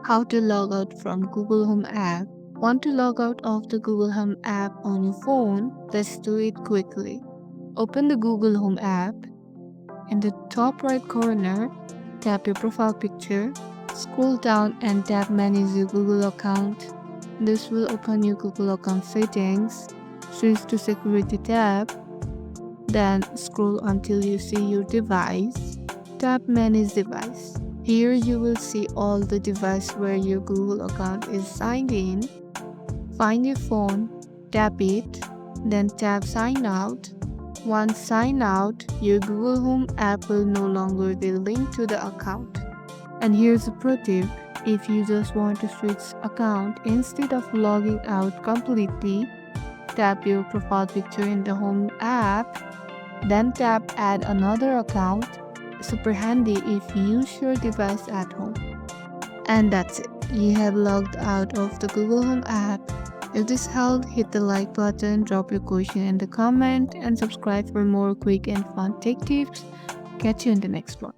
How to log out from Google Home app. Want to log out of the Google Home app on your phone? Let's do it quickly. Open the Google Home app. In the top right corner, tap your profile picture. Scroll down and tap Manage your Google account. This will open your Google account settings. Switch to Security tab. Then scroll until you see your device. Tap Manage Device. Here you will see all the devices where your Google account is signed in. Find your phone, tap it, then tap Sign Out. Once sign out, your Google Home app will no longer be linked to the account. And here's a pro tip. If you just want to switch account instead of logging out completely, tap your profile picture in the Home app, then tap Add another account. Super handy if you use your device at home. And that's it. You have logged out of the Google Home app. If this helped, hit the like button, drop your question in the comment, and subscribe for more quick and fun tech tips. Catch you in the next one.